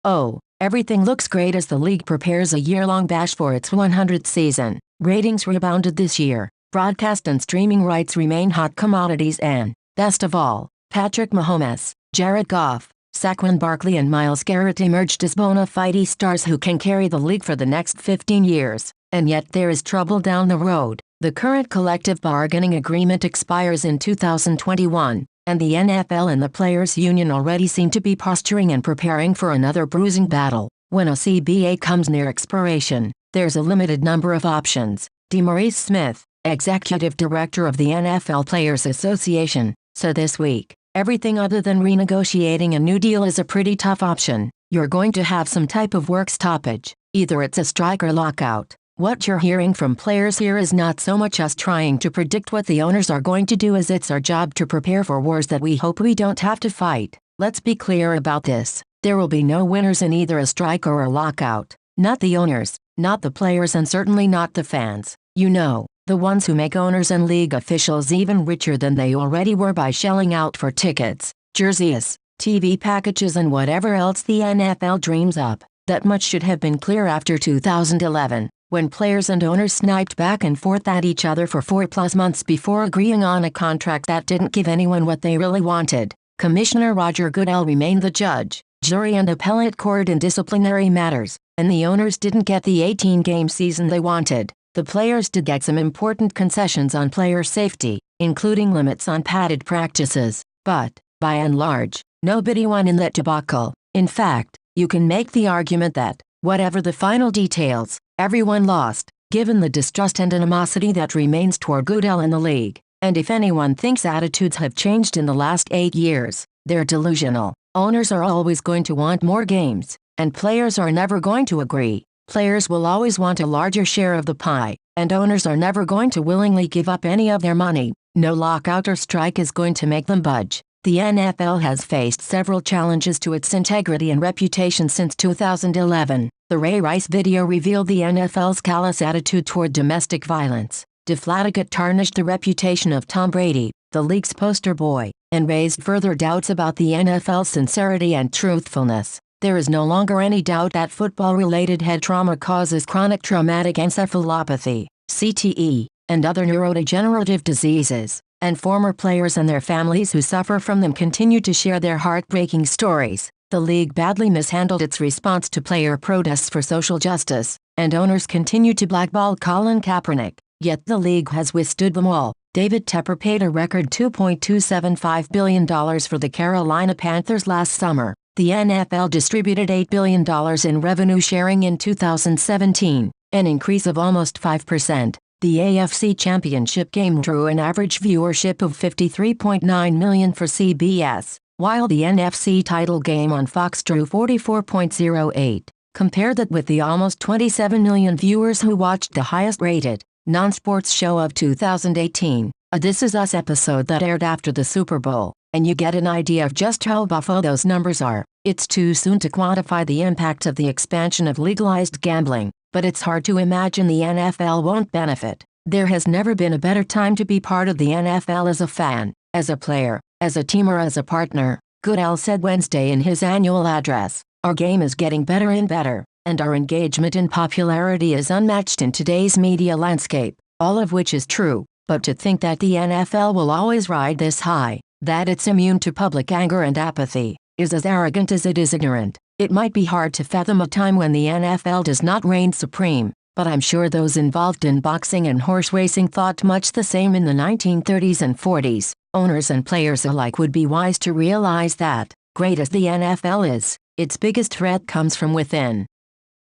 Oh, everything looks great as the league prepares a year-long bash for its 100th season. Ratings rebounded this year, broadcast and streaming rights remain hot commodities and, best of all, Patrick Mahomes, Jared Goff, Saquon Barkley and Myles Garrett emerged as bona fide stars who can carry the league for the next 15 years. And yet there is trouble down the road. The current collective bargaining agreement expires in 2021, and the NFL and the Players Union already seem to be posturing and preparing for another bruising battle. When a CBA comes near expiration, there's a limited number of options. DeMaurice Smith, executive director of the NFL Players Association, said this week, "Everything other than renegotiating a new deal is a pretty tough option. You're going to have some type of work stoppage. Either it's a strike or lockout." What you're hearing from players here is not so much us trying to predict what the owners are going to do as it's our job to prepare for wars that we hope we don't have to fight. Let's be clear about this. There will be no winners in either a strike or a lockout. Not the owners, not the players and certainly not the fans. You know, the ones who make owners and league officials even richer than they already were by shelling out for tickets, jerseys, TV packages and whatever else the NFL dreams up. That much should have been clear after 2011. When players and owners sniped back and forth at each other for 4+ months before agreeing on a contract that didn't give anyone what they really wanted. Commissioner Roger Goodell remained the judge, jury and appellate court in disciplinary matters, and the owners didn't get the 18-game season they wanted. The players did get some important concessions on player safety, including limits on padded practices, but, by and large, nobody won in that debacle. In fact, you can make the argument that, whatever the final details, everyone lost, given the distrust and animosity that remains toward Goodell and the league. And if anyone thinks attitudes have changed in the last 8 years, they're delusional. Owners are always going to want more games, and players are never going to agree. Players will always want a larger share of the pie, and owners are never going to willingly give up any of their money. No lockout or strike is going to make them budge. The NFL has faced several challenges to its integrity and reputation since 2011. The Ray Rice video revealed the NFL's callous attitude toward domestic violence. Deflategate tarnished the reputation of Tom Brady, the league's poster boy, and raised further doubts about the NFL's sincerity and truthfulness. There is no longer any doubt that football-related head trauma causes chronic traumatic encephalopathy, CTE, and other neurodegenerative diseases, and former players and their families who suffer from them continue to share their heartbreaking stories. The league badly mishandled its response to player protests for social justice, and owners continue to blackball Colin Kaepernick, yet the league has withstood them all. David Tepper paid a record $2.275 billion for the Carolina Panthers last summer. The NFL distributed $8 billion in revenue sharing in 2017, an increase of almost 5%. The AFC Championship game drew an average viewership of 53.9 million for CBS, while the NFC title game on Fox drew 44.08. Compare that with the almost 27 million viewers who watched the highest-rated, non-sports show of 2018, a This Is Us episode that aired after the Super Bowl, and you get an idea of just how buffo those numbers are. It's too soon to quantify the impact of the expansion of legalized gambling, but it's hard to imagine the NFL won't benefit. There has never been a better time to be part of the NFL as a fan, as a player, as a team or as a partner, Goodell said Wednesday in his annual address. Our game is getting better and better, and our engagement and popularity is unmatched in today's media landscape, all of which is true. But to think that the NFL will always ride this high, that it's immune to public anger and apathy, is as arrogant as it is ignorant. It might be hard to fathom a time when the NFL does not reign supreme, but I'm sure those involved in boxing and horse racing thought much the same in the 1930s and 40s. Owners and players alike would be wise to realize that, great as the NFL is, its biggest threat comes from within.